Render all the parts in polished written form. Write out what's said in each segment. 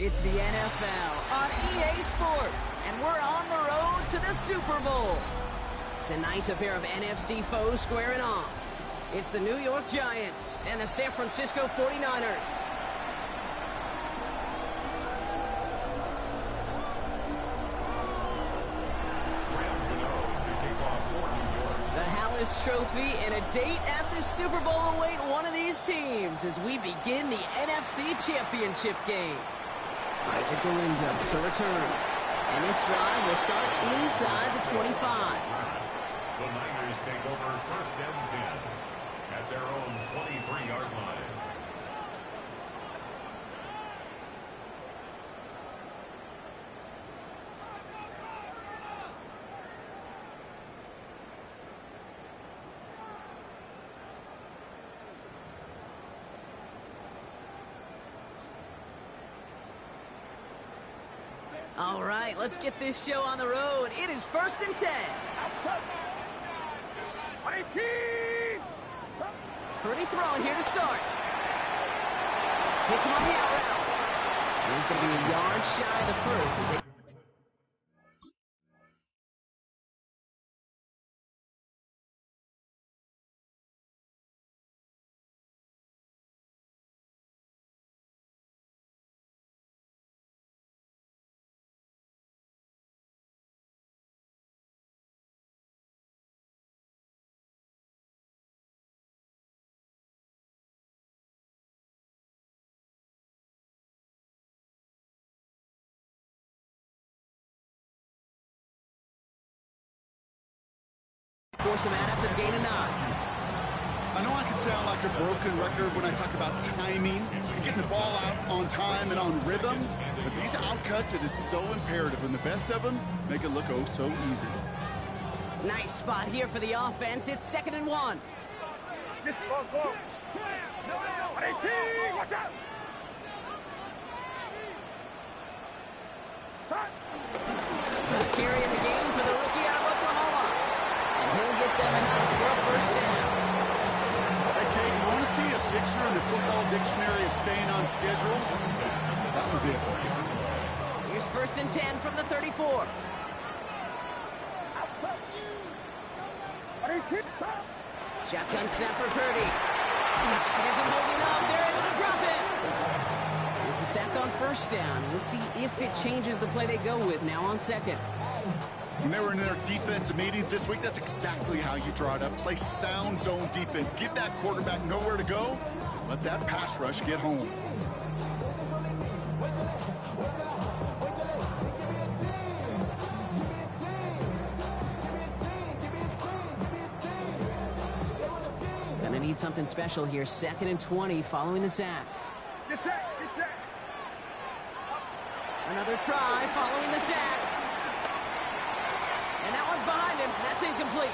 It's the NFL on EA Sports, and we're on the road to the Super Bowl. Tonight's a pair of NFC foes squaring off. It's the New York Giants and the San Francisco 49ers. The Hallis Trophy and a date at the Super Bowl await one of these teams as we begin the NFC Championship game. Isaac Galinda to return. And this drive will start inside the 25. The Niners take over first and 10 at their own 23-yard line. All right, let's get this show on the road. It is first and 10. Purdy throwing here to start. Hits him on the out route. And he's going to be a yard shy of the first as they... force him out after the gain of 9. I know I can sound like a broken record when I talk about timing and getting the ball out on time and on rhythm, but these outcuts, it is so imperative, and the best of them make it look oh so easy. Nice spot here for the offense. It's 2nd and 1. First carry in the game for the rookie out of Oklahoma. And he'll get them enough for a first down. Hey, Kate, you want to see a picture in the football dictionary of staying on schedule? That was it. Here's first and 10 from the 34. Shotgun snap for Purdy. He isn't holding up. They're able to drop it. It's a sack on first down. We'll see if it changes the play they go with now on 2nd. When they were in their defensive meetings this week, that's exactly how you draw it up. Play sound zone defense. Give that quarterback nowhere to go. Let that pass rush get home. Gonna need something special here. 2nd and 20 following the sack. Another try following the sack. And that one's behind him. That's incomplete.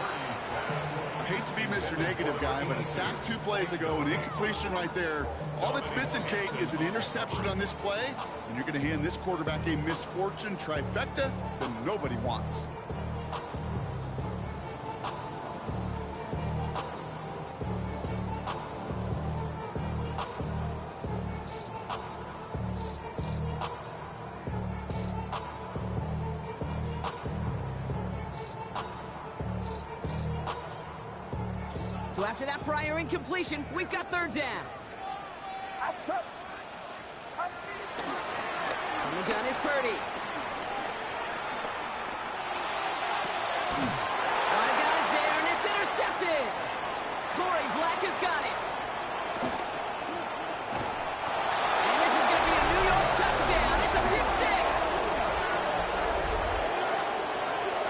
I hate to be Mr. Negative Guy, but a sack 2 plays ago, an incompletion right there. All that's missing, Kate, is an interception on this play, and you're going to hand this quarterback a misfortune trifecta that nobody wants. So after that prior incompletion, we've got 3rd down. On the gun is Purdy. A lot of guys there, and it's intercepted. Corey Black has got it. And this is going to be a New York touchdown. It's a pick 6.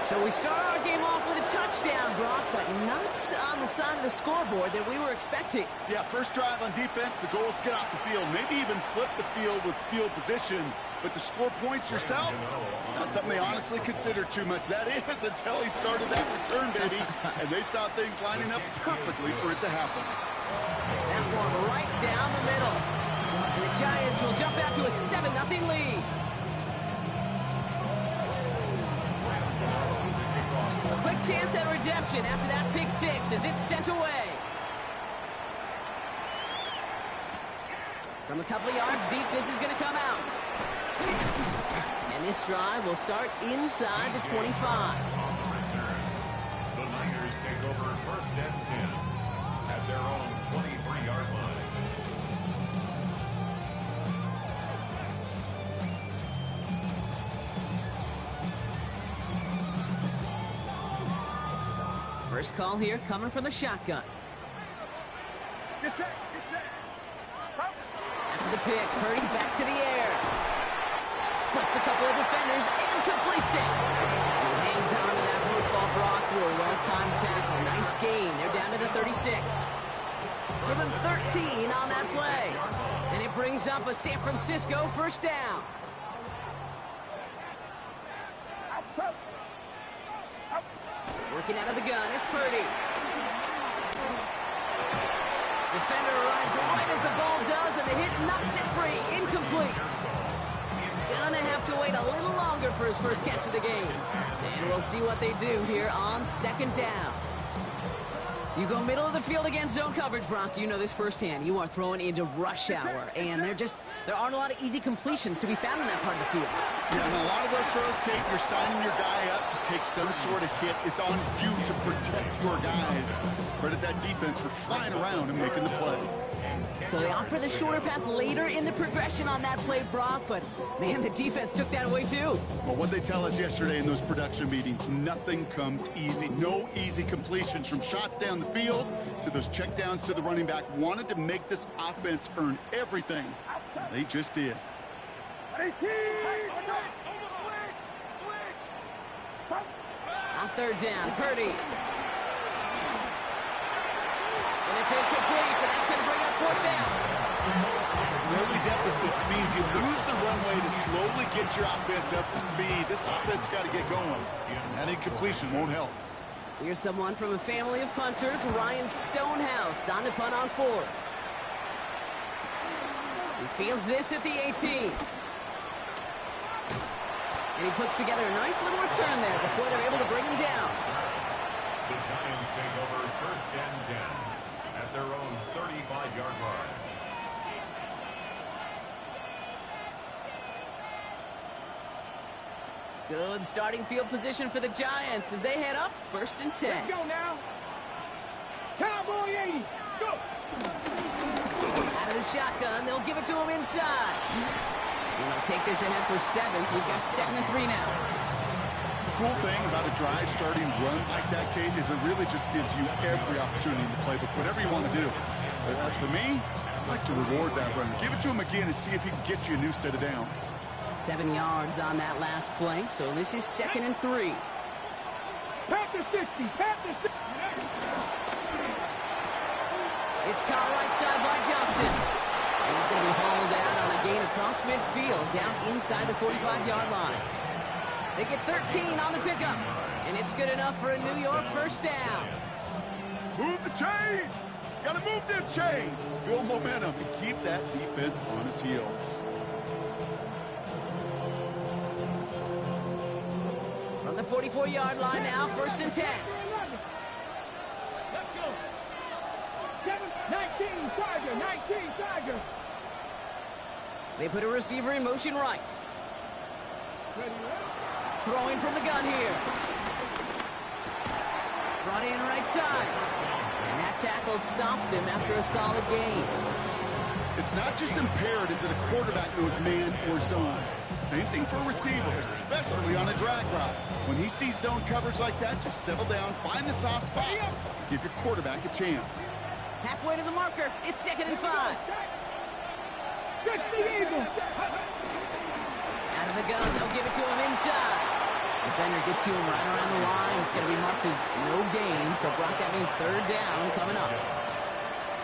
So we start our game off with a touchdown, Brock, but not on the side of the scoreboard that we were expecting. Yeah, first drive on defense, the goal is to get off the field, maybe even flip the field with field position, but to score points yourself, it's not something they honestly consider too much. That is until he started that return, baby, and they saw things lining up perfectly for it to happen. That one right down the middle. And the Giants will jump out to a 7-0 lead. A quick chance at redemption after that pick 6 as it's sent away. From a couple of yards deep, this is going to come out. And this drive will start inside the 25. The Niners take over first and 10 at their own 23-yard line. First call here coming from the shotgun. After the pick, Purdy back to the air. Splits a couple of defenders and completes it. He hangs on to that football block through a well-timed tackle. Nice gain. They're down to the 36. Give him 13 on that play. And it brings up a San Francisco first down. Working out of the gun, it's Purdy. Defender arrives right as the ball does, and the hit knocks it free. Incomplete. Gonna have to wait a little longer for his first catch of the game. And we'll see what they do here on second down. You go middle of the field against zone coverage, Brock. You know this firsthand. You are throwing into rush hour, and there aren't a lot of easy completions to be found in that part of the field. Yeah, and a lot of those throws, Kate, you're signing your guy up to take some sort of hit. It's on you to protect your guys. Credit that defense for flying around and making the play. So they opt for the shorter pass later in the progression on that play, Brock, but man, the defense took that away too. Well, what they tell us yesterday in those production meetings, nothing comes easy. No easy completions from shots down the field to those checkdowns to the running back. Wanted to make this offense earn everything. They just did. On third down, Purdy. And it's incomplete, and that's going to bring up fourth down. Early deficit means you lose the runway to slowly get your offense up to speed. This offense got to get going. That incompletion won't help. Here's someone from a family of punters, Ryan Stonehouse, on to punt on fourth. He fields this at the 18. And he puts together a nice little return there before they're able to bring him down. The Giants take over first and 10 at their own 35-yard line. Good starting field position for the Giants as they head up first and 10. Let's go now. Cowboy 80. Let's go. Out of the shotgun, they'll give it to him inside. And they'll take this ahead for 7. We've got 2nd and 3 now. The cool thing about a drive starting run like that, Kate, is it really just gives you every opportunity in the playbook, whatever you want to do. But as for me, I like to reward that run. Give it to him again and see if he can get you a new set of downs. 7 yards on that last play, so this is 2nd and 3. Pat the 60. Pat the 60. It's caught right side by Johnson. And he's going to be hauled out on a gain across midfield down inside the 45-yard line. They get 13 on the pickup, and it's good enough for a New York first down. Move the chains! Gotta move them chains! Build momentum and keep that defense on its heels. From the 44-yard line now, 1st and 10. Let's go. 19, Tiger. 19, Tiger. They put a receiver in motion right. Ready, Throwing from the gun here. Brought in right side. And that tackle stops him after a solid gain. It's not just imperative that the quarterback knows man or zone. Same thing for a receiver, especially on a drag route. When he sees zone coverage like that, just settle down, find the soft spot, give your quarterback a chance. Halfway to the marker, it's 2nd and 5. Catch the Eagle. Out of the gun, they'll give it to him inside. Defender gets to him right around the line. It's going to be marked as no gain, so Brock, that means 3rd down coming up.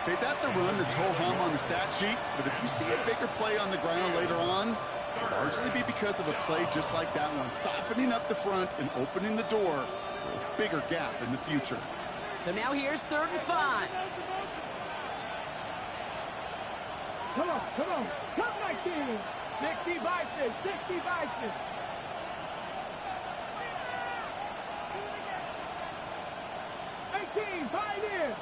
Okay, that's a run that's ho-hum on the stat sheet, but if you see a bigger play on the ground later on, it'll largely be because of a play just like that one, softening up the front and opening the door for a bigger gap in the future. So now here's 3rd and 5. Come on, come on. Come 19. 60 Bison, 60 Bison. 18, Pioneer.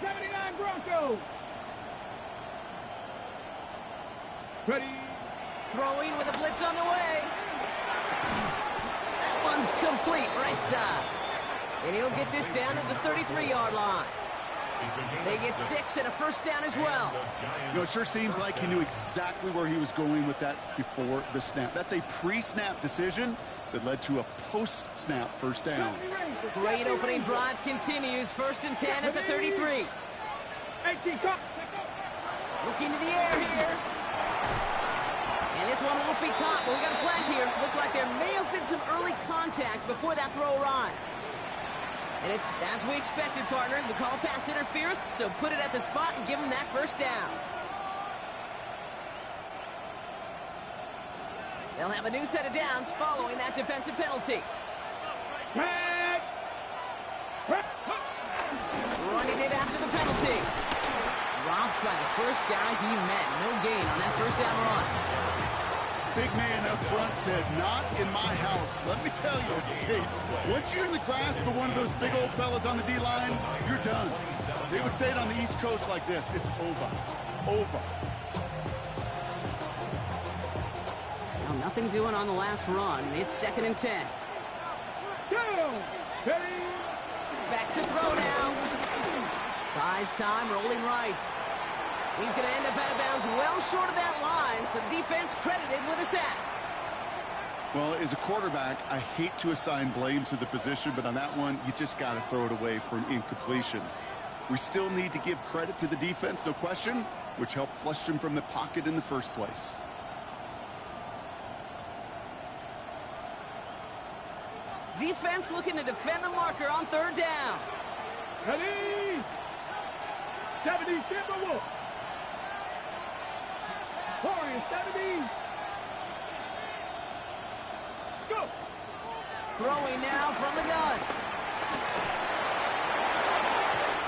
79 Broncos. Ready. Throwing with a blitz on the way. That one's complete, right side. And he'll get this down to the 33-yard line. They get 6 and a first down as well. You know, it sure seems like he knew exactly where he was going with that before the snap. That's a pre-snap decision that led to a post-snap first down. Great opening drive continues. 1st and 10 at the 33. Looking to the air here. And this one won't be caught, but we got a flag here. Looked like there may have been some early contact before that throw arrived. And it's as we expected, partner. We call pass interference, so put it at the spot and give him that first down. They'll have a new set of downs following that defensive penalty. Running it after the penalty. Dropped by the first guy he met. No gain on that first down run. Big man up front said, not in my house. Let me tell you, Kate, once you're in the grasp of one of those big old fellas on the D-line, you're done. They would say it on the East Coast like this, it's over. Over. Well, nothing doing on the last run. It's 2nd and 10. Back to throw now. Buys time, rolling right. He's going to end up out of bounds well short of that line, so the defense credited with a sack. Well, as a quarterback, I hate to assign blame to the position, but on that one, you just got to throw it away for an incompletion. We still need to give credit to the defense, no question, which helped flush him from the pocket in the first place. Defense looking to defend the marker on 3rd down. Ready. 70, Timberwolf. 70. Go. Throwing now from the gun.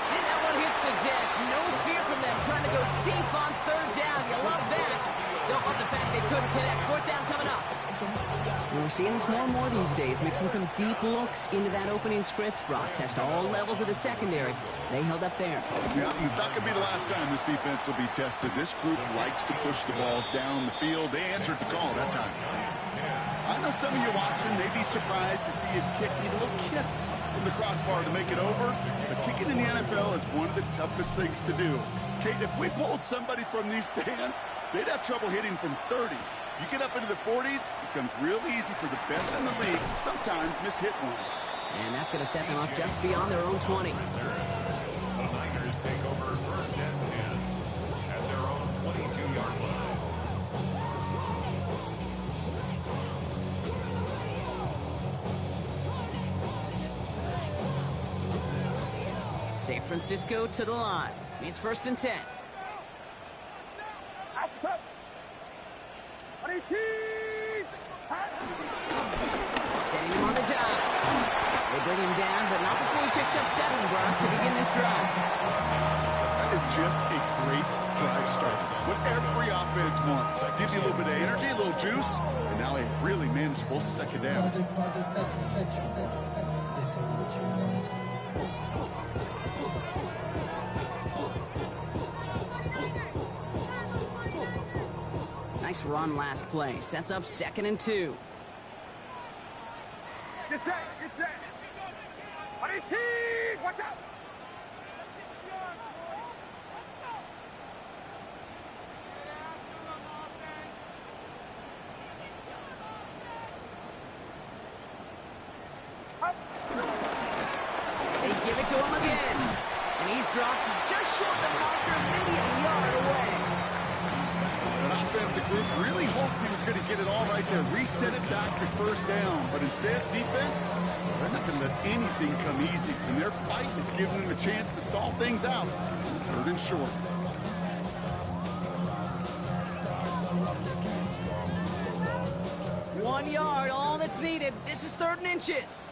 And that one hits the deck. No fear from them trying to go deep on 3rd down. You love that. Don't love the fact they couldn't connect. 4th down coming up. And we're seeing this more and more these days, mixing some deep looks into that opening script. Brock test all levels of the secondary. They held up there. Yeah, it's not going to be the last time this defense will be tested. This group likes to push the ball down the field. They answered the call that time. I know some of you watching may be surprised to see his kick need a little kiss from the crossbar to make it over, but kicking in the NFL is one of the toughest things to do. Kate, if we pulled somebody from these stands, they'd have trouble hitting from 30. You get up into the 40s, it becomes real easy for the best in the league to sometimes miss-hit one. And that's going to set them up just beyond their own 20. The Niners take over 1st and 10 at their own 22-yard line. San Francisco to the line. It's 1st and 10. Setting him on the dive. They bring him down, but not before he picks up 7, Brock, to begin this drive. That is just a great drive start. What every offense wants. Gives you a little bit of energy, a little juice, and now a really manageable 2nd down. Nice run last play. Sets up 2nd and 2. Get set. Watch out. They give it to him again. And he's dropped just short of the marker, maybe a yard away. An offensive group really hoped he was going to get it all right there, reset it back to 1st down. But instead, defense, they're not going to let anything come easy. And their fight is giving them a chance to stall things out. 3rd and short. One yard, all that's needed. This is 3rd and inches.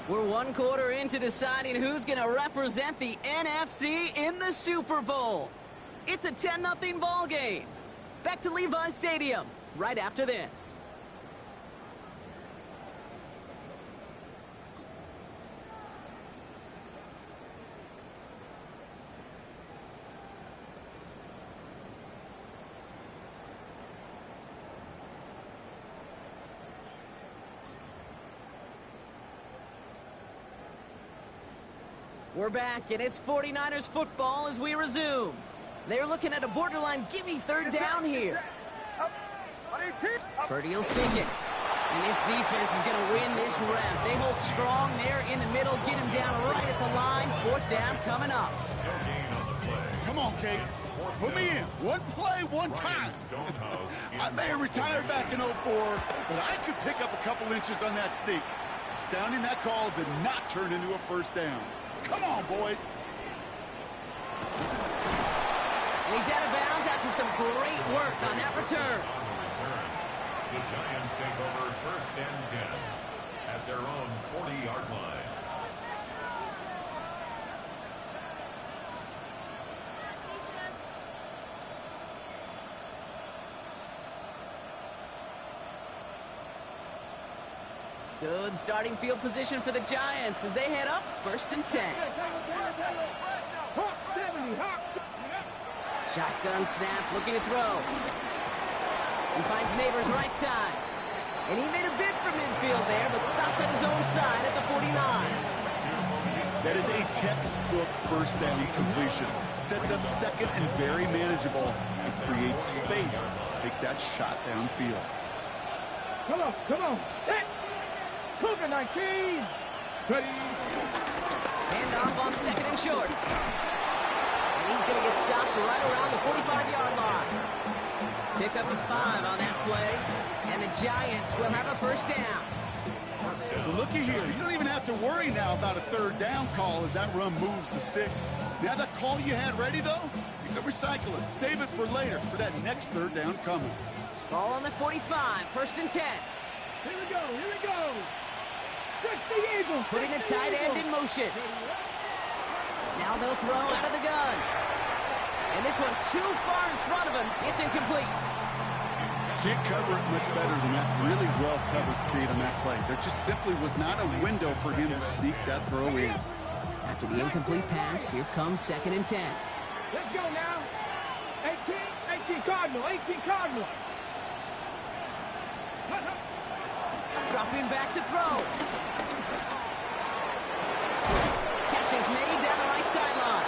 We're 1 quarter into deciding who's going to represent the NFC in the Super Bowl. It's a 10-0 ball game. Back to Levi's Stadium right after this. We're back, and it's 49ers football as we resume. They're looking at a borderline gimme third down here. Purdy will sneak it. And this defense is going to win this round. They hold strong there in the middle, get him down right at the line. Fourth down coming up. Come on, Kate. Put me in. One play, one time. I may have retired back in 04, but I could pick up a couple inches on that sneak. Astounding that call did not turn into a first down. Come on, boys. And he's out of bounds after some great work on that return. The Giants take over first and 10 at their own 40-yard line. Good starting field position for the Giants as they head up first and 10. Shotgun snap, looking to throw. He finds Neighbors right side. And he made a bid for midfield there, but stopped on his own side at the 49. That is a textbook first down completion. Sets up second and very manageable and creates space to take that shot downfield. Come on, come on. Cougar 19. Ready. Hand off on second and short. And he's going to get stopped right around the 45-yard line. Pick up a 5 on that play, and the Giants will have a first down. Well, looky here. You don't even have to worry now about a third down call as that run moves the sticks. Now that call you had ready, though, you can recycle it. Save it for later for that next third down coming. Ball on the 45, first and 10. Here we go, here we go. Eagles. Putting the tight end in motion. Now they'll throw out of the gun. And this one too far in front of him. It's incomplete. Can't cover it much better than that. Really well covered Kate on that play. There just simply was not a window for him to sneak that throw in. After the incomplete pass, here comes second and 10. Let's go now. 18 Cardinal, 18 Cardinal. Dropping back to throw. Catch is made down the right sideline.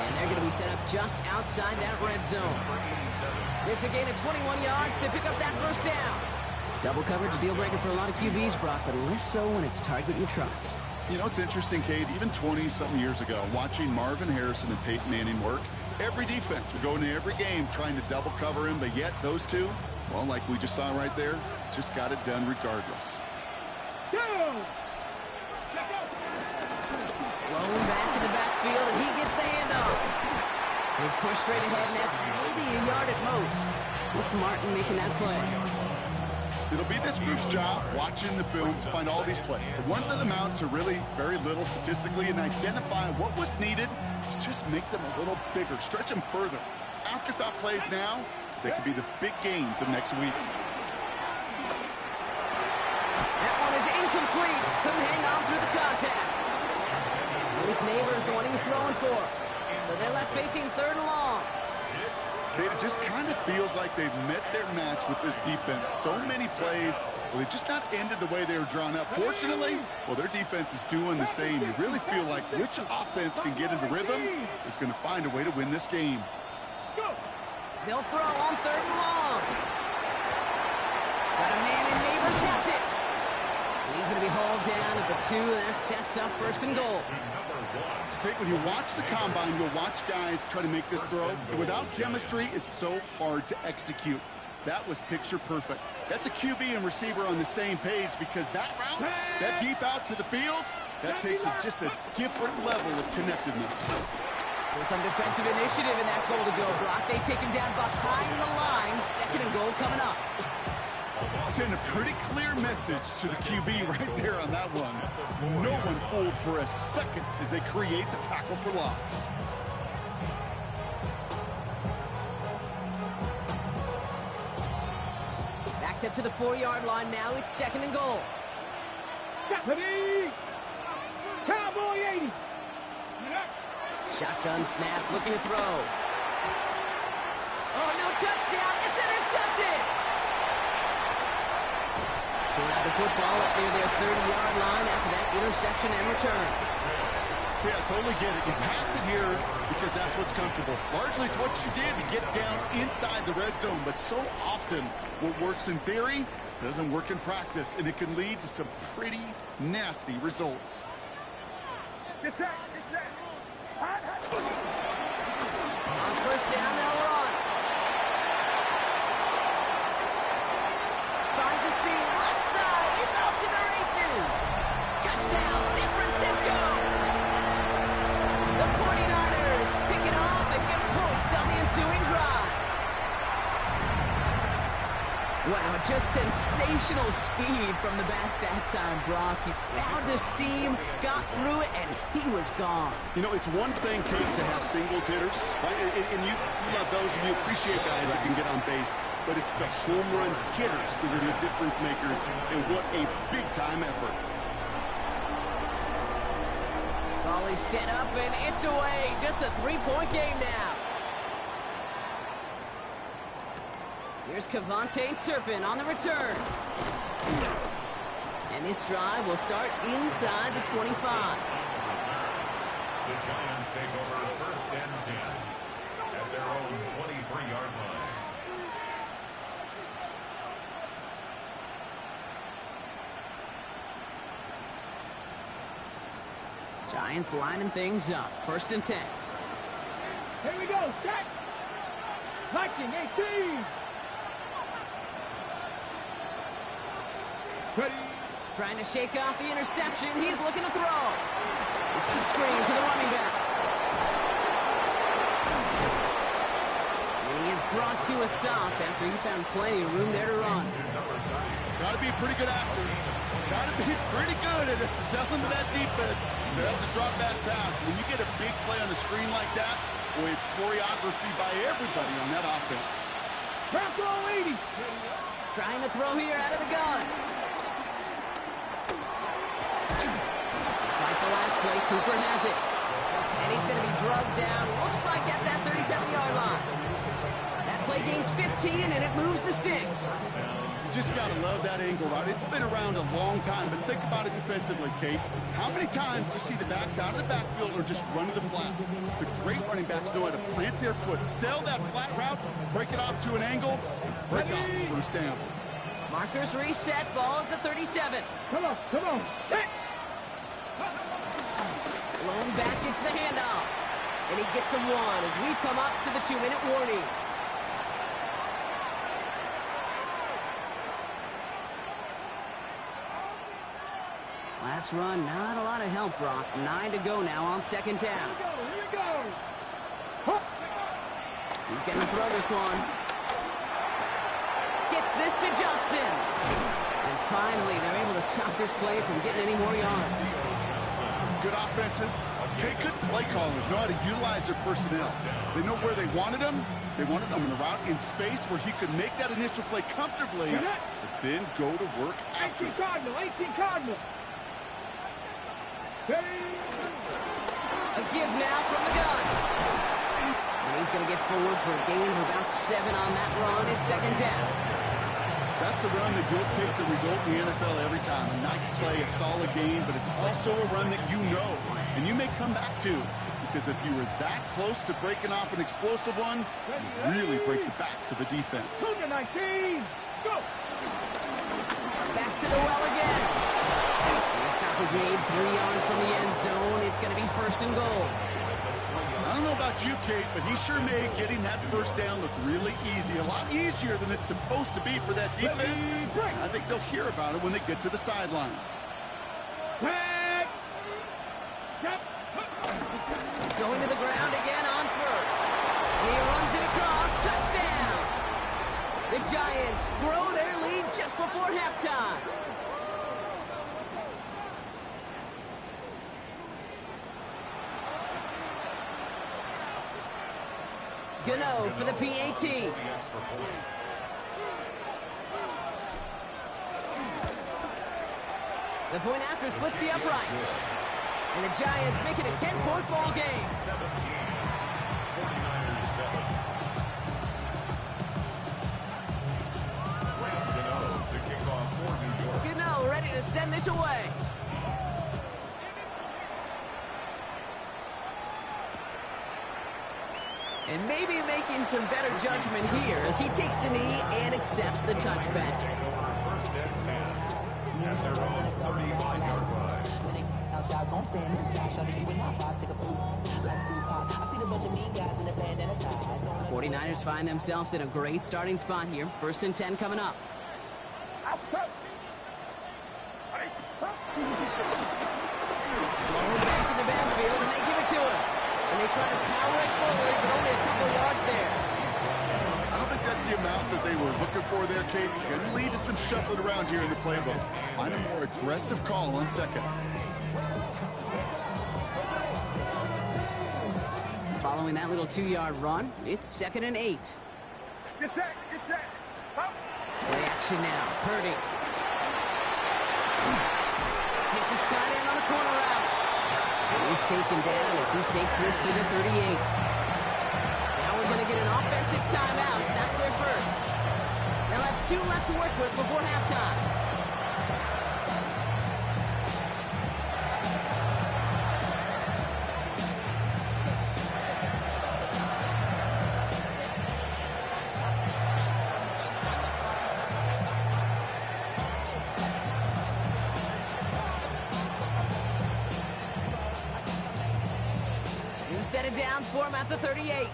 And they're going to be set up just outside that red zone. It's a gain of 21 yards to pick up that first down. Double coverage, deal breaker for a lot of QBs, Brock, but less so when it's target you trust. You know, it's interesting, Kate, even 20-something years ago, watching Marvin Harrison and Peyton Manning work, every defense would go into every game trying to double cover him, but yet those two, well, like we just saw right there, just got it done regardless. Go! Blown back in the backfield, and he gets the handoff. He's pushed straight ahead, and that's maybe a yard at most. Look, Martin making that play. It'll be this group's job, watching the film, to find all these plays. The ones that amount to really very little statistically and identify what was needed to just make them a little bigger, stretch them further. Afterthought plays now, they could be the big gains of next week. That one is incomplete. Couldn't hang on through the contact. Malik Neighbors, the one he was throwing for. So they're left facing third and long. Kate, it just kind of feels like they've met their match with this defense. So many plays, well, they just not ended the way they were drawn up. Fortunately, well, their defense is doing the same. You really feel like which offense can get into rhythm is going to find a way to win this game. They'll throw on third and long. Got a man in, Neighbors has it. And he's going to be hauled down at the 2, and that sets up first and goal. Kate, when you watch the combine, you'll watch guys try to make this throw. And without chemistry, it's so hard to execute. That was picture perfect. That's a QB and receiver on the same page because that route, that deep out to the field, that takes just a different level of connectedness. So some defensive initiative in that goal to go, Brock. They take him down behind the line. Second and goal coming up. Send a pretty clear message to the QB right there on that one. No one fooled for a second as they create the tackle for loss. Backed up to the 4-yard line now. It's second and goal. Cowboy 80. Shotgun snap, looking to throw. Oh, no touchdown. It's intercepted. Throwing out the football up near their 30-yard line after that interception and return. Yeah, I totally get it. You pass it here because that's what's comfortable. Largely, it's what you did to get down inside the red zone. But so often, what works in theory doesn't work in practice, and it can lead to some pretty nasty results. Get set. On first down, they'll run. Finds a seam, left side, is off to the races. Touchdown, San Francisco. The 49ers pick it off and get points on the ensuing drive. Wow, just sensational speed from the back that time, Brock. He found a seam, got through it, and he was gone. You know, it's one thing, Kate, to have singles hitters, right? And you love those, and you appreciate guys that can get on base. But it's the home run hitters that are the difference makers, and what a big-time effort. Volley set up, and it's away. Just a 3-point game now. Here's Cavante Turpin on the return. And this drive will start inside the 25. The Giants take over first and 10 at their own 23-yard line. Giants lining things up. First and 10. Here we go. Set. Liking 18. Ready. Trying to shake off the interception. He's looking to throw. Big screen to the running back. And he is brought to a stop after he found plenty of room there to run. Got to be a pretty good actor. Got to be pretty good at selling to that defense. That's a drop back pass. When you get a big play on the screen like that, boy, it's choreography by everybody on that offense. Bronco 80. Trying to throw here out of the gun. Just like the last play, Cooper has it. And he's going to be drugged down. Looks like at that 37-yard line. That play gains 15, and it moves the sticks. Just got to love that angle, right? It's been around a long time, but think about it defensively, Kate. How many times do you see the backs out of the backfield or just run to the flat? The great running backs know how to plant their foot, sell that flat route, break it off to an angle, break off the first down. Markers reset, ball at the 37. Come on. Hit. Blown back gets the handoff. And he gets him one as we come up to the 2-minute warning. Last run, not a lot of help, Brock. 9 to go now on second down. Here we go. He's going to throw this one. Gets this to Johnson. And finally, they're able to stop this play from getting any more yards. Good offenses. Okay, good play callers know how to utilize their personnel. They know where they wanted them. They wanted them in a route in space where he could make that initial play comfortably, but then go to work after. 18 Cardinal. A give now from the gun. And he's going to get forward for a gain of about 7 on that run. It's second down. That's a run that you'll take the result in the NFL every time. A nice play, a solid game, but it's also a run that you know and you may come back to, because if you were that close to breaking off an explosive one, you really break the backs of the defense. 19. Let's go. Back to the well again. And the stop was made 3 yards from the end zone. It's going to be first and goal. I don't know about you, Kate, but he sure made getting that first down look really easy. A lot easier than it's supposed to be for that defense. I think they'll hear about it when they get to the sidelines. Going to the ground again on first. He runs it across. Touchdown! The Giants grow their lead just before halftime. Gano for the PAT. The point after splits the uprights. And the Giants make it a 10-point ball game. 49ers 7. Gano ready to send this away. And maybe making some better judgment here as he takes a knee and accepts the touchback. First and 10 at their own 35-yard line. 49ers find themselves in a great starting spot here. First and 10 coming up. Ball back in the backfield, and they give it to him. And they try to power it forward, but only a couple of yards there. I don't think that's the amount that they were looking for there, Kate. Going to lead to some shuffling around here in the playbook. Find a more aggressive call on second. Following that little 2-yard run, it's 2nd and 8. Get set, get set. Play action now. Purdy. Hits his tight end on the corner route. He's taken down as he takes this to the 38. Now we're going to get an offensive timeout. That's their first. They'll have 2 left to work with before halftime. Set it downs for him at the 38.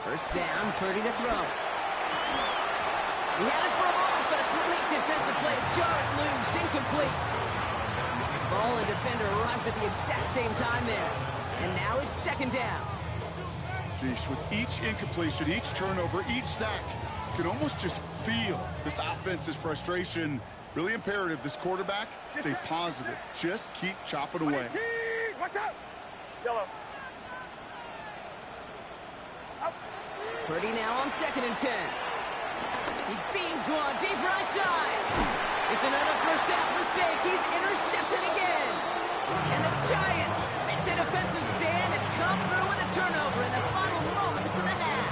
First down, Purdy to throw. He had it for a moment, but a complete defensive play to jar it loose, incomplete. Ball and defender arrived at the exact same time there. And now it's 2nd down. Geez, with each incompletion, each turnover, each sack, you can almost just feel this offense's frustration. Really imperative, this quarterback, stay positive. Just keep chopping away. What's up? Yellow. Purdy now on 2nd and 10. He beams one deep right side. It's another first half mistake. He's intercepted again. And the Giants make the defensive stand and come through with a turnover in the final moments of the half.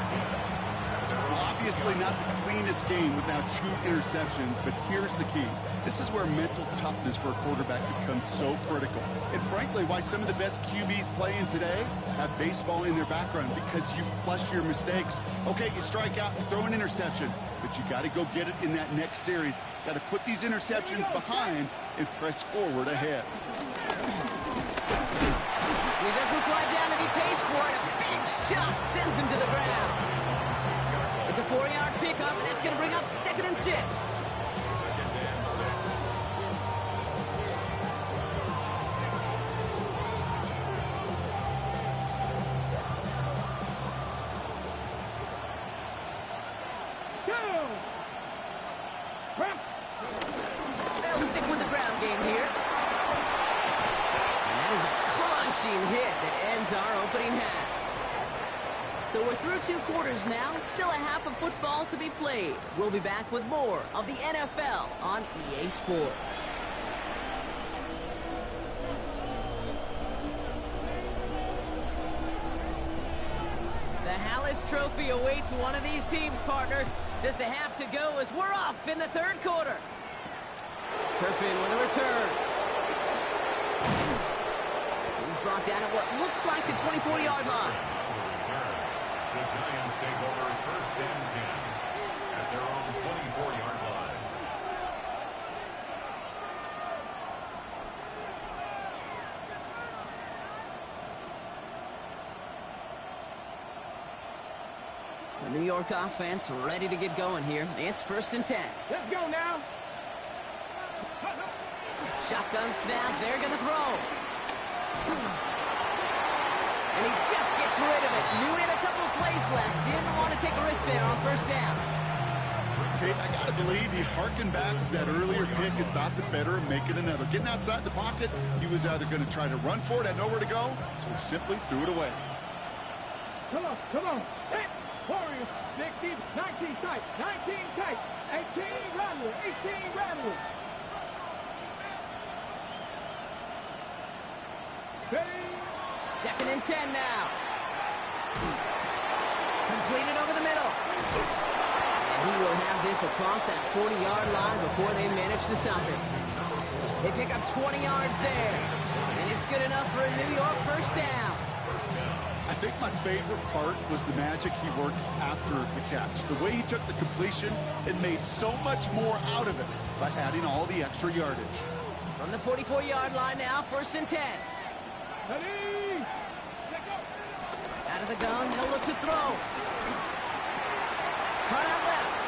Obviously not the cleanest game with now 2 interceptions, but here's the key. This is where mental toughness for a quarterback becomes so critical. And frankly, why some of the best QBs playing today have baseball in their background, because you flush your mistakes. Okay, you strike out, you throw an interception, but you got to go get it in that next series. Got to put these interceptions behind and press forward ahead. He doesn't slide down and he pays for it. A big shot sends him to the ground. It's a 4-yard pickup, and that's going to bring up 2nd and 6. They'll stick with the ground game here. And that is a crunching hit that ends our opening half. So we're through 2 quarters now, still a half of football to be played. We'll be back with more of the NFL on EA Sports. The Hallis Trophy awaits one of these teams, partner. Just a half to go as we're off in the 3rd quarter. Turpin with a return. He's brought down at what looks like the 24-yard line. The Giants take over 1st and 10 at their own 24-yard line. The New York offense ready to get going here. It's 1st and 10. Let's go now. Shotgun snap. They're going to throw. And he just gets rid of it. Knew he had a couple of plays left. Didn't want to take a risk there on 1st down. Kate, I got to believe he harkened back to that earlier pick and thought the better of making another. Getting outside the pocket, he was either going to try to run for it, had nowhere to go, so he simply threw it away. Come on, come on. Hey, Warriors, 16, 19 tight, 19 tight, 18 Rattler, 18 Rattler. Ready? 2nd and 10 now. Completed over the middle. And he will have this across that 40-yard line before they manage to stop him. They pick up 20 yards there, and it's good enough for a New York first down. I think my favorite part was the magic he worked after the catch. The way he took the completion and made so much more out of it by adding all the extra yardage. From the 44-yard line now, 1st and 10. Ready? Out of the gun, he'll look to throw. Cut out left.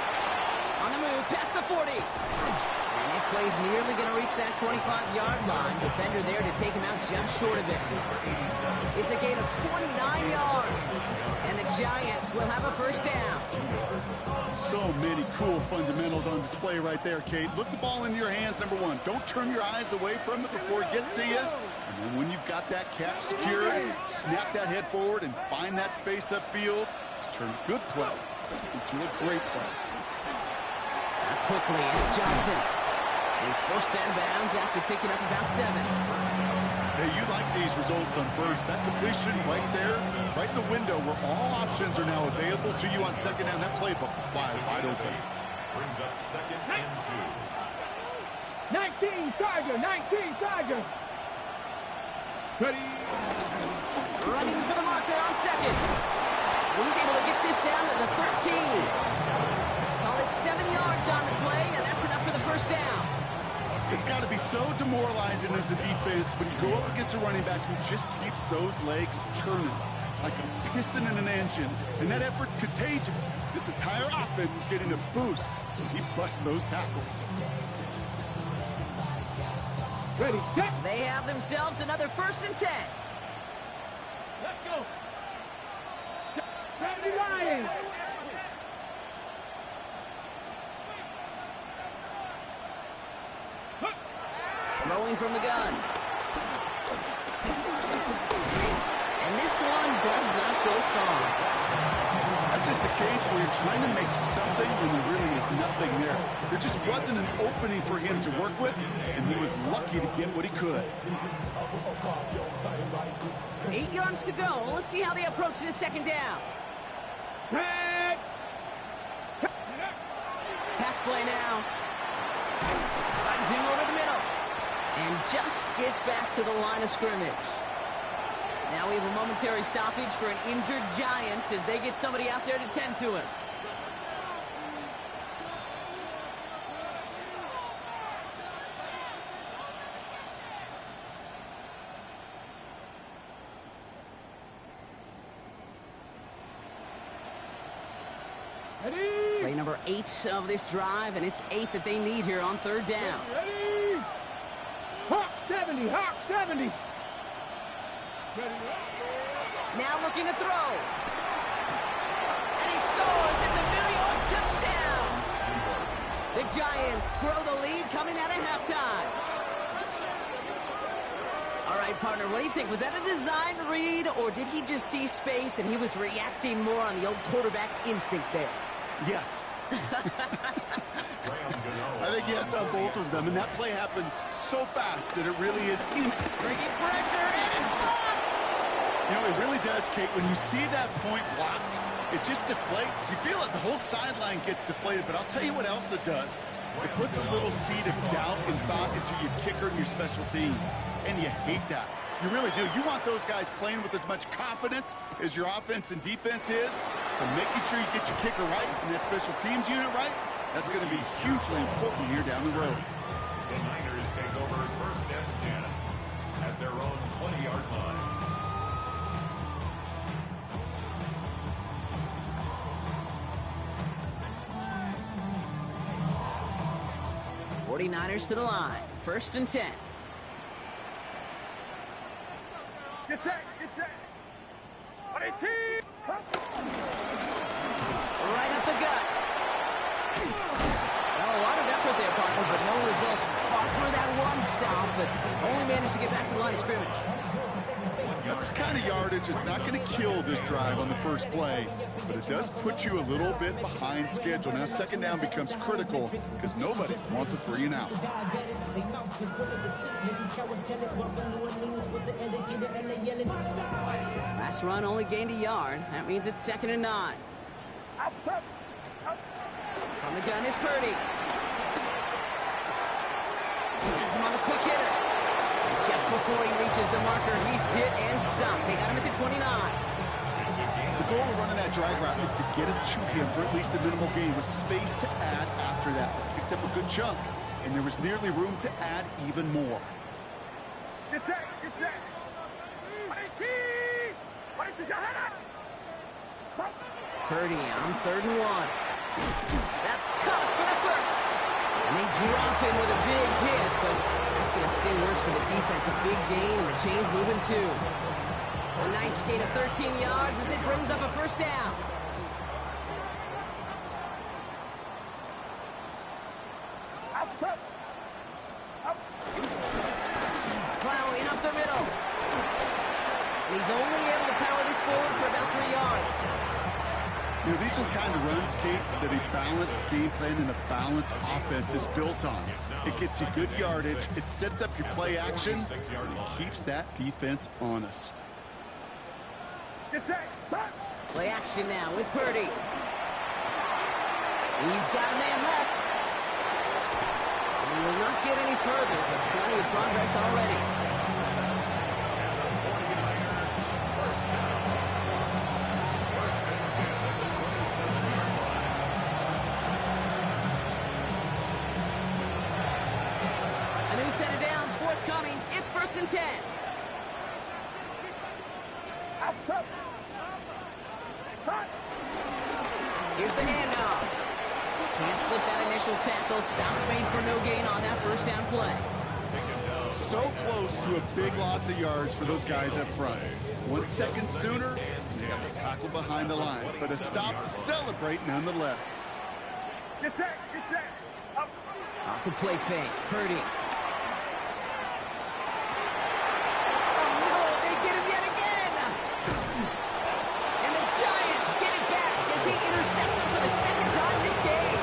On the move, past the 40. And this play's nearly going to reach that 25-yard line. Defender there to take him out just short of it. It's a gain of 29 yards. And the Giants will have a first down. So many cool fundamentals on display right there, Kate. Look the ball in your hands, number one. Don't turn your eyes away from it before it gets to you. And then when you've got that catch secured, snap that head forward and find that space upfield to turn a good play into a great play. Quickly, it's Johnson. He's forced out of bounds after picking up about 7. Hey, you like these results on first. That completion right there, right in the window where all options are now available to you on second down. That playbook wide open. Brings up 2nd and 19 Tiger, 19 Tiger. Ready? Running for the marker on 2nd. He's able to get this down to the 13. Call it 7 yards on the play, and that's enough for the first down. It's got to be so demoralizing as a defense when you go up against a running back who just keeps those legs churning like a piston in an engine, and that effort's contagious. This entire offense is getting a boost when he busts those tackles. Ready, set. They have themselves another 1st and 10. Let's go. Ready, Lions. Throwing from the gun. And this one does not go far. That's just the case where you're trying to make something when there really is nothing there. There just wasn't an opening for him to work with, and he was lucky to get what he could. 8 yards to go. Let's see how they approach this 2nd down. Pass play now. Finds him over the middle. And just gets back to the line of scrimmage. Now we have a momentary stoppage for an injured Giant as they get somebody out there to tend to him. Ready? Play number 8 of this drive, and it's 8 that they need here on 3rd down. Ready? Hawk 70, Hawk 70. Ready? Now looking to throw. And he scores. It's a New York touchdown. The Giants grow the lead coming out of halftime. All right, partner, what do you think? Was that a design read, or did he just see space and he was reacting more on the old quarterback instinct there? Yes. I think yes on both of them, and that play happens so fast that it really is instant. Bringing pressure, and it's blocked! You know, it really does, Kate. When you see that point blocked, it just deflates. You feel it, the whole sideline gets deflated, but I'll tell you what else it does. It puts a little seed of doubt and thought into your kicker and your special teams, and you hate that. You really do. You want those guys playing with as much confidence as your offense and defense is, so making sure you get your kicker right and that special teams unit right, that's going to be hugely important here down the road. The Niners take over 1st and 10 at their own 20-yard line. Niners to the line. 1st and 10. Get set, get set. 18. Right up the gut. Well, a lot of effort there, partner, but no results. Fought through that one stop, but only managed to get back to the line of scrimmage. That's the kind of yardage it's not going to kill this drive on the first play, but it does put you a little bit behind schedule. Now 2nd down becomes critical because nobody wants a 3 and out. Last run only gained a yard. That means it's 2nd and 9. From the gun is Purdy. Has him on the quick hitter. Just before he reaches the marker, he's hit and stopped. They got him at the 29. The goal of running that drag route is to get it to him for at least a minimal gain with space to add after that. They picked up a good chunk, and there was nearly room to add even more. Get set, get set. Purdy on 3rd and 1. That's caught for the first. And they drop him with a big hit, but that's going to sting worse for the defense. A big gain, and the chain's moving too. A nice gain of 13 yards as it brings up a first down. Plowing up the middle. And he's only able to power this forward for about 3 yards. You know, these are the kind of runs, Kate, that a balanced game plan and a balanced offense is built on. It gets you good yardage, it sets up your play action, and it keeps that defense honest. Play action now with Purdy. He's got a man left. And he will not get any further. There's plenty of progress already. A new set of downs forthcoming. It's 1st and 10. Here's the handoff. Can't slip that initial tackle. Stops made for no gain on that first down play. So close to a big loss of yards for those guys up front. 1 second sooner, they got the tackle behind the line. But a stop to celebrate nonetheless. Get set, get set. Up. Off the play fake. Purdy. Interception for the second time this game.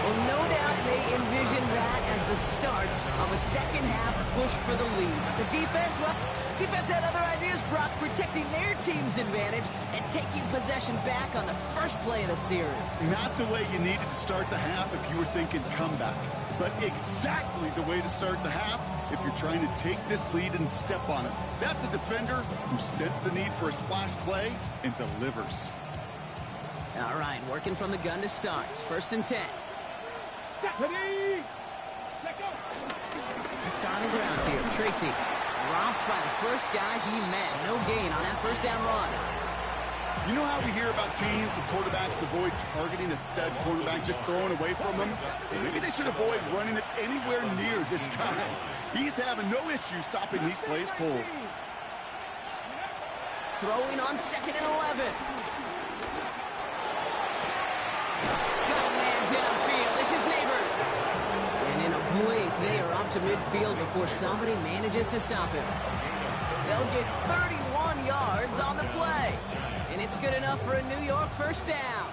Well, no doubt they envisioned that as the start of a second half push for the lead. But the defense, well, defense had other ideas, Brock, protecting their team's advantage and taking possession back on the first play of the series. Not the way you needed to start the half if you were thinking comeback, but exactly the way to start the half if you're trying to take this lead and step on it. That's a defender who senses the need for a splash play and delivers. All right, working from the gun to start. 1st and 10. Deputy! Start on the ground here. Tracy dropped by the first guy he met. No gain on that first down run. You know how we hear about teams and quarterbacks avoid targeting a stud quarterback, just throwing away from him? Maybe they should avoid running it anywhere near this guy. He's having no issue stopping these plays cold. Throwing on 2nd and 11. Got a man downfield. This is Neighbors. And in a blink, they are up to midfield before somebody manages to stop him. They'll get 31 yards on the play. And it's good enough for a New York first down.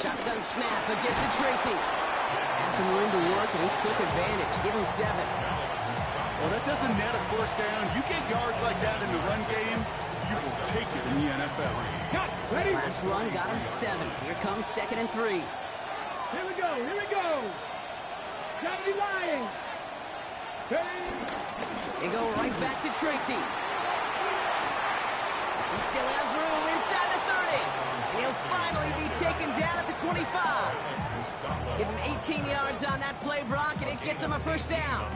Shotgun snap, a gift to Tracy. Had some room to work, and he took advantage. Give him 7. Well, that doesn't net a first down. You get yards like that in the run game, you will take it in the NFL. Ready? Last run got him 7. Here comes 2nd and 3. Here we go, here we go. Gotta be lying. Ready? They go right back to Tracy. He still has room inside the 30. And he'll finally be taken down at the 25. Give him 18 yards on that play, Brock, and it gets him a first down.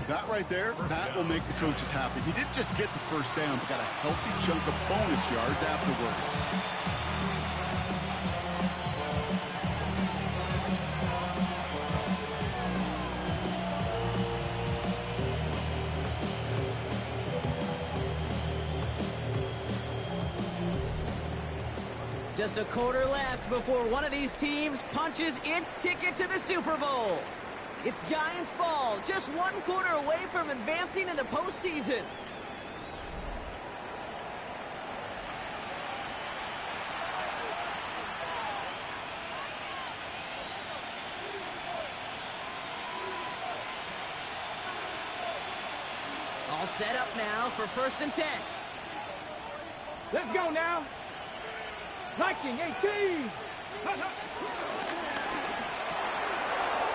That right there, that will make the coaches happy. He didn't just get the first down, but got a healthy chunk of bonus yards afterwards. Just a quarter left before one of these teams punches its ticket to the Super Bowl. It's Giants ball, just one quarter away from advancing in the postseason. All set up now for 1st and 10. Let's go now. Viking 18.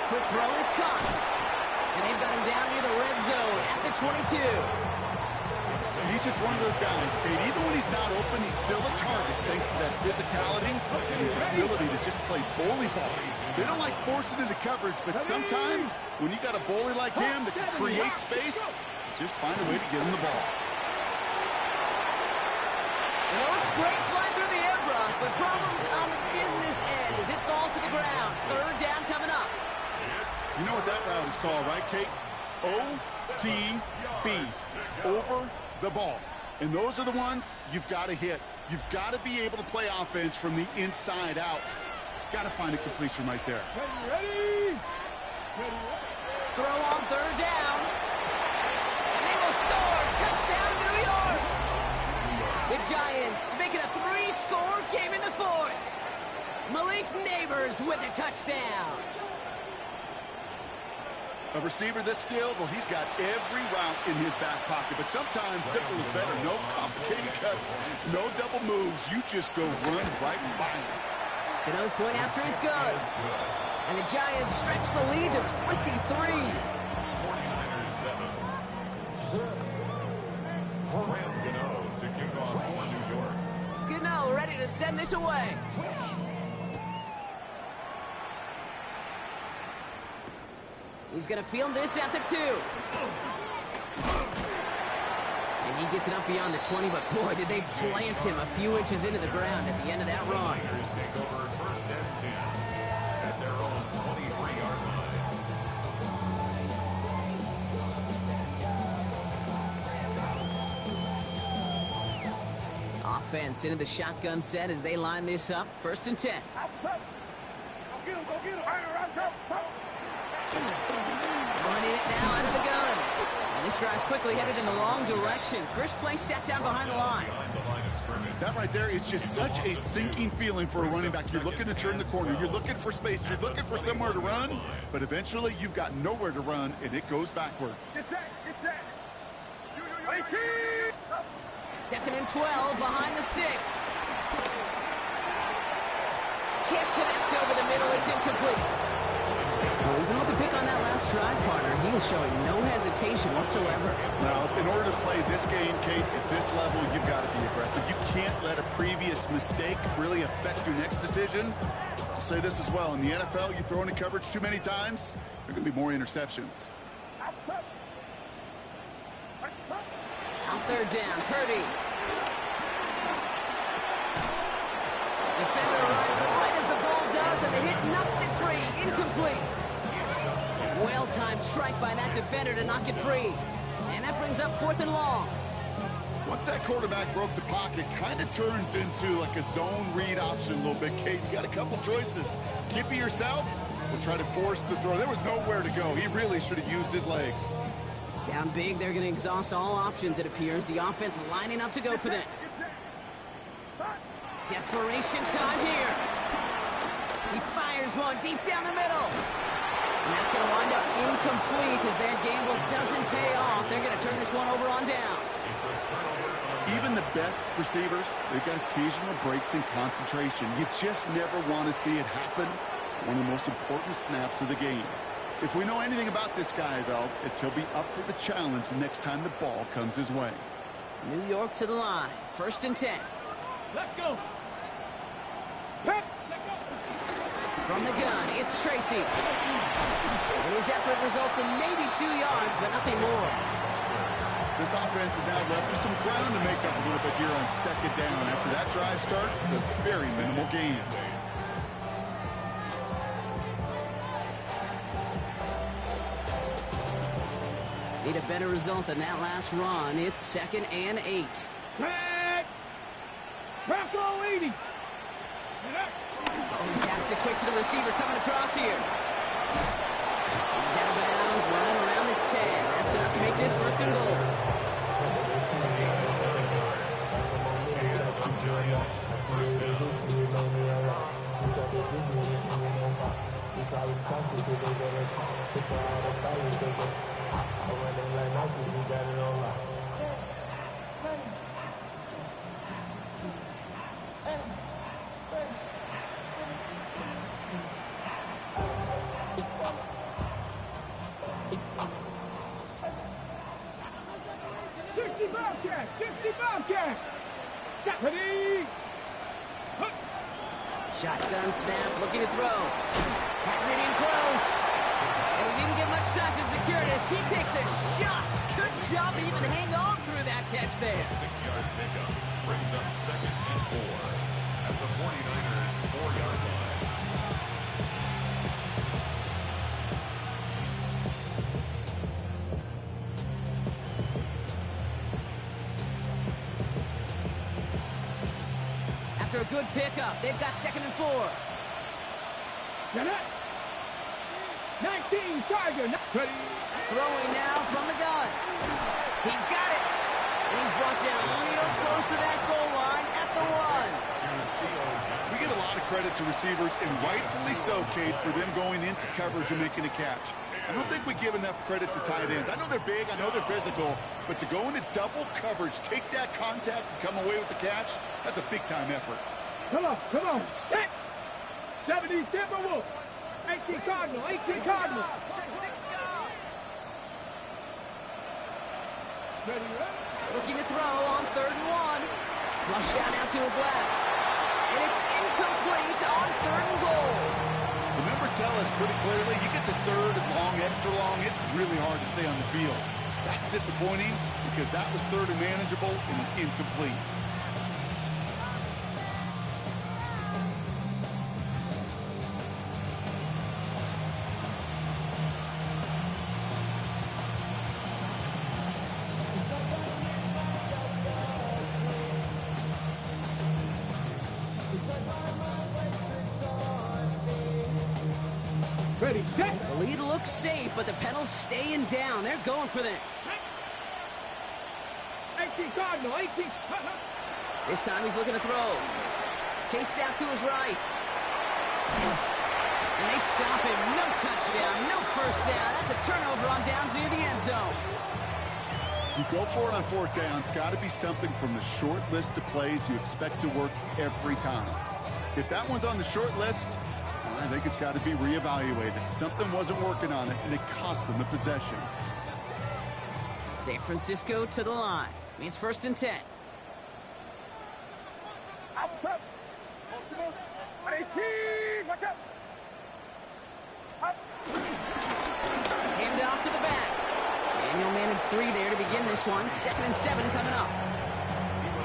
Quick throw is caught. And they've got him down near the red zone at the 22. He's just one of those guys, Kate. Even when he's not open, he's still a target thanks to that physicality and his ability to just play bully ball. They don't like forcing into coverage, but sometimes when you got a bully like him that can create space, just find a way to get him the ball. And it looks great flying through the air, Brock, but problems on the business end as it falls to the ground. 3rd down coming up. You know what that route is called, right, Kate? OTB, over the ball. And those are the ones you've got to hit. You've got to be able to play offense from the inside out. Got to find a completion right there. Ready. Throw on 3rd down. And they will score. Touchdown, New York. The Giants make it a 3-score game in the 4th. Malik Neighbors with a touchdown. A receiver this skilled, well, he's got every route in his back pocket. But sometimes simple is better. No complicated cuts, no double moves. You just go run right by him. The nose point after is good. And the Giants stretch the lead to 23. 49ers 7. Graham Gano to kick off for New York. Gano ready to send this away. He's going to field this at the 2. And he gets it up beyond the 20, but boy, did they plant him a few inches into the ground at the end of that run. Niners take over 1st and 10 at their own 23-yard line. Offense into the shotgun set as they line this up. 1st and 10. Go get him. Running it now out of the gun. And this drive's quickly headed in the wrong direction. First play set down behind the line. That right there is just such a sinking feeling for a running back. You're looking to turn the corner. You're looking for space. You're looking for somewhere to run. But eventually, you've got nowhere to run, and it goes backwards. Get set. 2nd and 12 behind the sticks. Can't connect over the middle. It's incomplete. Well, even with the pick on that last drive, partner, he was showing no hesitation whatsoever. Now, in order to play this game, Kate, at this level, you've got to be aggressive. You can't let a previous mistake really affect your next decision. I'll say this as well. In the NFL, you throw into coverage too many times, there are going to be more interceptions. On 3rd down, Purdy. Defender arrives right as the ball does, and the hit knocks it free. Incomplete. Well-timed strike by that defender to knock it free. And that brings up 4th and long. Once that quarterback broke the pocket, kind of turns into like a zone read option a little bit, Kate. You got a couple choices. Keep it yourself or try to force the throw. There was nowhere to go. He really should have used his legs. Down big, they're going to exhaust all options, it appears. The offense lining up to go for this. Desperation time here. He fires one deep down the middle. And that's going to wind up incomplete as their gamble doesn't pay off. They're going to turn this one over on downs. Even the best receivers, they've got occasional breaks in concentration. You just never want to see it happen. One of the most important snaps of the game. If we know anything about this guy, though, it's he'll be up for the challenge the next time the ball comes his way. New York to the line. 1st and 10. Let's go. From the gun, it's Tracy. And his effort results in maybe 2 yards, but nothing more. This offense is now left with some ground to make up a little bit here on 2nd down. After that drive starts, with a very minimal gain. Need a better result than that last run. It's 2nd and 8. Back. Bronco 80. Oh, he taps it quick to the receiver coming across here. He's 10. That's enough to make this first and goal. Giants, first down. Bobcat! 60 Bobcat! Stephanie! Shotgun snap, looking to throw. Has it in close. And he didn't get much time to secure it as he takes a shot. Good job to even hang on through that catch there. 6-yard pickup brings up 2nd and 4 at the 49ers 4-yard line. After a good pickup, they've got 2nd and 4. Get it! 19 Tiger! Ready! Throwing now from the gun. He's got it. And he's brought down real close to that goal line at the 1. We get a lot of credit to receivers, and rightfully so, Kate, for them going into coverage and making a catch. I don't think we give enough credit to tight ends. I know they're big, I know they're physical, but to go into double coverage, take that contact, and come away with the catch, that's a big-time effort. Come on! Set! 70 Timberwolves! 18 Cardinal! Ready, Looking to throw on 3rd and 1. Flush out now to his left. And it's incomplete on 3rd and goal. The numbers tell us pretty clearly, you get to 3rd and long, extra long, it's really hard to stay on the field. That's disappointing because that was 3rd and manageable and incomplete. Ready, set! The lead looks safe, but the Penals staying down. They're going for this. 18 Cardinal! This time he's looking to throw. Chased out to his right. And they stop him. No touchdown, no first down. That's a turnover on downs near the end zone. You go for it on 4th down. It's got to be something from the short list of plays you expect to work every time. If that one's on the short list, I think it's got to be reevaluated. Something wasn't working on it, and it cost them the possession. San Francisco to the line. Means 1st and 10. Outside! 18! Watch out! Hand off to the back. And he'll manage 3 there to begin this one. 2nd and 7 coming up.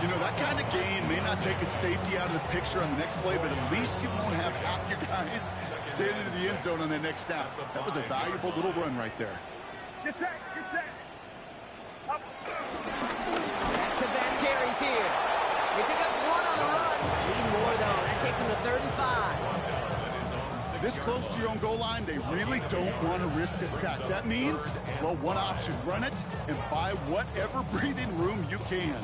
You know, that kind of game may not take a safety out of the picture on the next play, but at least you won't have half your guys standing in the end zone on their next snap. That was a valuable little run right there. Get set! Up! Back-to-back carries here. They pick up 1 on the run. Need more, though. That takes them to 3rd and 5. This close to your own goal line, they really don't want to risk a sack. That means, well, one option, run it and buy whatever breathing room you can.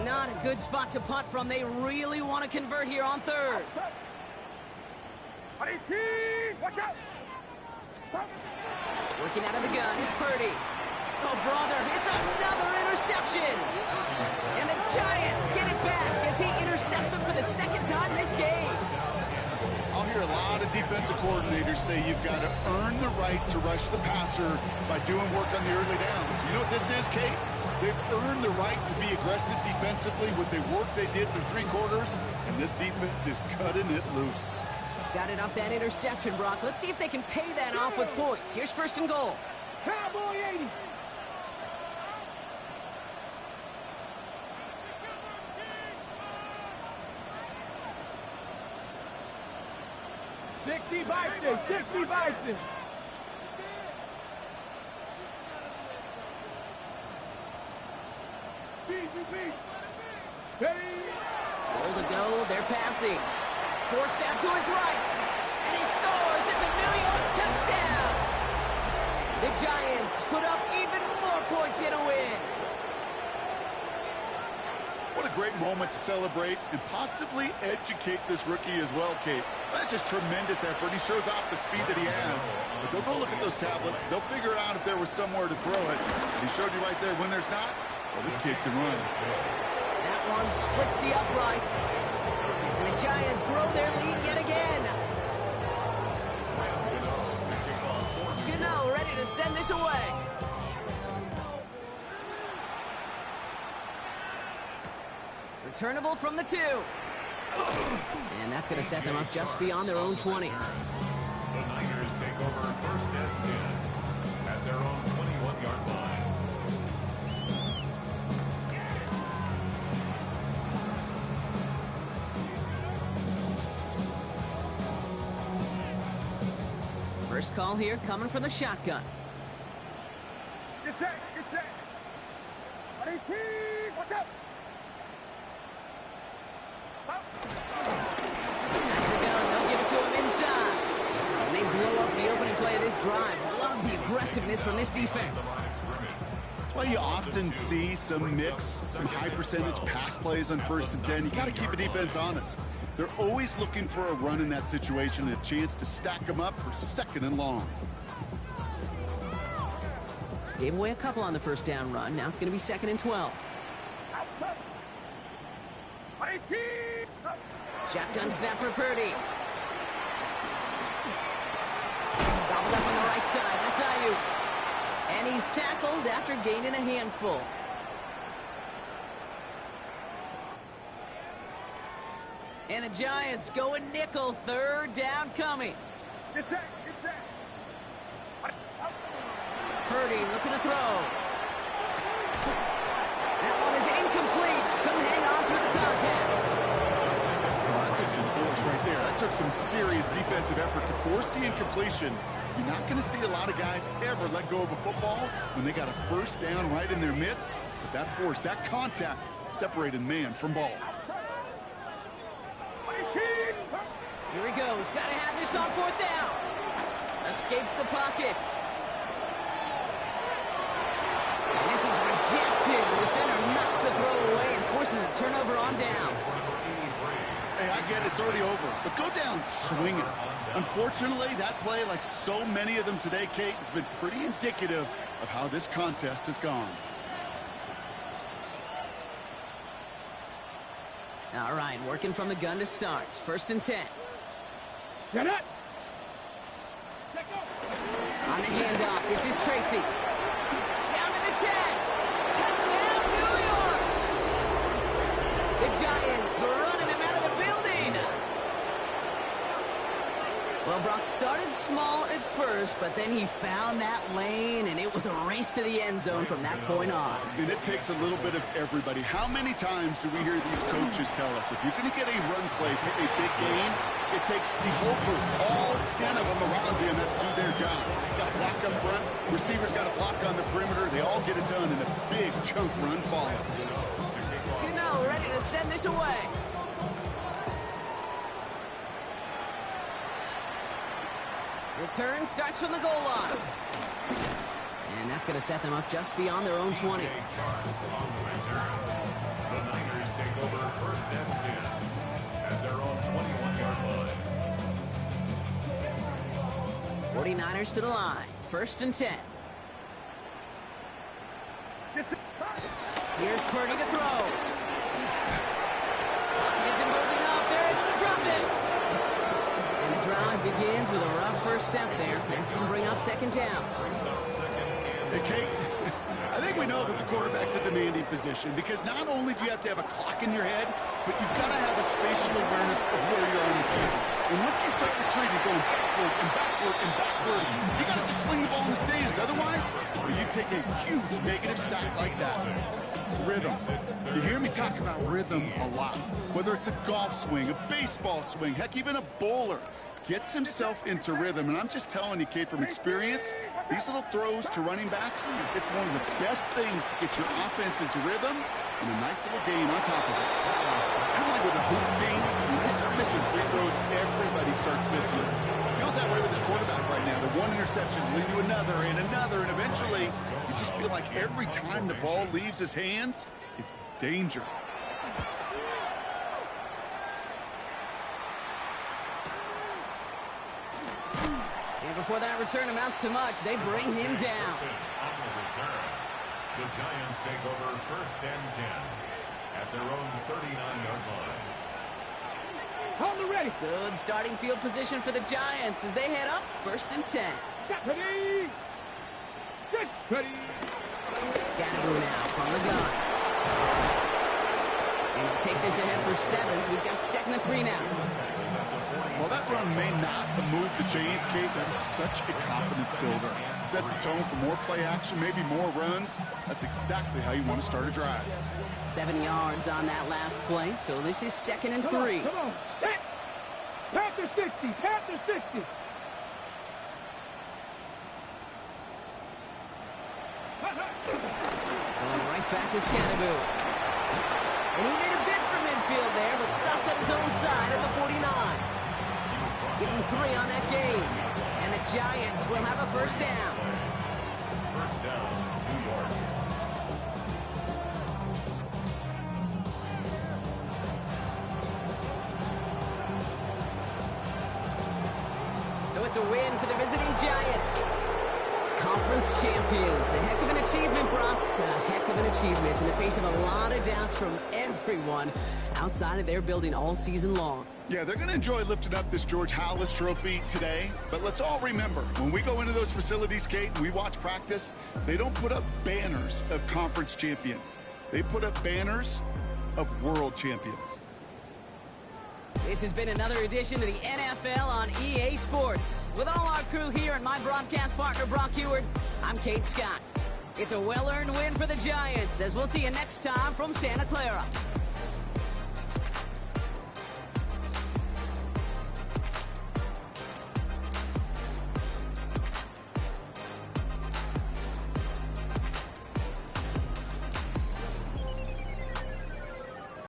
Not a good spot to punt from. They really want to convert here on 3rd. 18! Watch out! Working out of the gun, it's Purdy. Oh, brother, it's another interception. And the Giants get it back as he intercepts him for the 2nd time this game. I'll hear a lot of defensive coordinators say you've got to earn the right to rush the passer by doing work on the early downs. You know what this is, Kate? They've earned the right to be aggressive defensively with the work they did through 3 quarters, and this defense is cutting it loose. Got it off that interception, Brock. Let's see if they can pay that off with points. Here's 1st and goal. Cowboy 80! $60 Bison! Goal to go, they're passing. Forced out to his right. And he scores. It's a New York touchdown. The Giants put up even more points in a win. What a great moment to celebrate and possibly educate this rookie as well, Kate. That's just tremendous effort. He shows off the speed that he has. But they'll go look at those tablets. They'll figure out if there was somewhere to throw it. And he showed you right there when there's not. Well, this kid can run. That one splits the uprights. And the Giants grow their lead yet again. Gano ready to send this away. Returnable from the 2. And that's going to set them up just beyond their own 20. The Niners take over first and 10 at their own 21-yard line. First call here coming from the shotgun. Get set, get set. 18, watch out. They'll give it to him inside. And they blow up the opening play of this drive. Love the aggressiveness from this defense. That's why you often see some mix, some high percentage pass plays on 1st and 10. You got to keep a defense honest. They're always looking for a run in that situation and a chance to stack them up for 2nd and long. Gave away a couple on the first down run. Now it's going to be 2nd and 12. Outside. 18. Shotgun snap for Purdy. Gobbled up on the right side. That's Ayuk. And he's tackled after gaining a handful. And the Giants going nickel. 3rd down coming. Get set, get set. Purdy looking to throw. That one is incomplete. Couldn't hang on through the contact. Well, that took some force right there. That took some serious defensive effort to force the incompletion. You're not going to see a lot of guys ever let go of a football when they got a first down right in their midst. But that force, that contact, separated man from ball. Here he goes. Got to have this on 4th down. Escapes the pocket. And this is rejected. The defender knocks the throw away and forces a turnover on downs. Hey, I get it. It's already over. But go down swinging. Unfortunately, that play, like so many of them today, Kate, has been pretty indicative of how this contest has gone. All right, working from the gun to start. 1st and 10. Get it. On the handoff, this is Tracy. Down to the 10. Touchdown, New York! The Giants running him out of the building. Well, Brock started small at first, but then he found that lane, and it was a race to the end zone from that point on. And it takes a little bit of everybody. How many times do we hear these coaches tell us, if you're going to get a run play for a big gain, it takes the whole group, all 10 of them around him that to do their job. Got to block up front, receivers got to block on the perimeter. They all get it done, and a big chunk run follows. Gano ready to send this away. Return starts from the goal line. And that's going to set them up just beyond their own 20. The Niners take over 1st and 10 at their own 21-yard line. 49ers to the line. 1st and 10. Here's Purdy to throw. Pocket isn't holding up. They're able to drop it. And the drive begins with a rough first step there. That's going to bring up 2nd down. Hey, Kate, I think we know that the quarterback's a demanding position because not only do you have to have a clock in your head, but you've got to have a spatial awareness of where you're on the field. And once you start retreating, going backward and backward and backward, you got to just sling the ball in the stands. Otherwise, you take a huge negative sack like that. Rhythm. You hear me talk about rhythm a lot. Whether it's a golf swing, a baseball swing, heck, even a bowler gets himself into rhythm. And I'm just telling you, Kate, from experience, these little throws to running backs, it's one of the best things to get your offense into rhythm and a nice little gain on top of it. Usually with a hoops team, when they start missing free throws, everybody starts missing them. Feels that way with his quarterback right now. The one interception lead to another, and eventually you just feel like every time the ball leaves his hands, it's danger. And before that return amounts to much, they bring him down. On the return, the Giants take over 1st and 10 at their own 39-yard line. Hold it ready. Good starting field position for the Giants as they head up 1st and 10. Get ready. Get ready. Scatterboo now from the gun. And he'll take this ahead for 7. We've got 2nd and 3 now. Well, that run may not have moved the chains, Kate. That is such a confidence builder. Sets the tone for more play action, maybe more runs. That's exactly how you want to start a drive. 7 yards on that last play, so this is 2nd and 3. Come on. Set. Panther 60. Panther 60. Going right back to Scatterboo. And he made a bid for midfield there, but stopped at his own side at the 49. Getting 3 on that game. And the Giants will have a 1st down. 1st down, New York. So it's a win for the visiting Giants. Conference champions. A heck of an achievement, Brock. A heck of an achievement in the face of a lot of doubts from everyone outside of their building all season long. Yeah, they're going to enjoy lifting up this George Halas trophy today. But let's all remember, when we go into those facilities, Kate, and we watch practice, they don't put up banners of conference champions. They put up banners of world champions. This has been another edition of the NFL on EA Sports. With all our crew here and my broadcast partner, Brock Heward, I'm Kate Scott. It's a well-earned win for the Giants, as we'll see you next time from Santa Clara.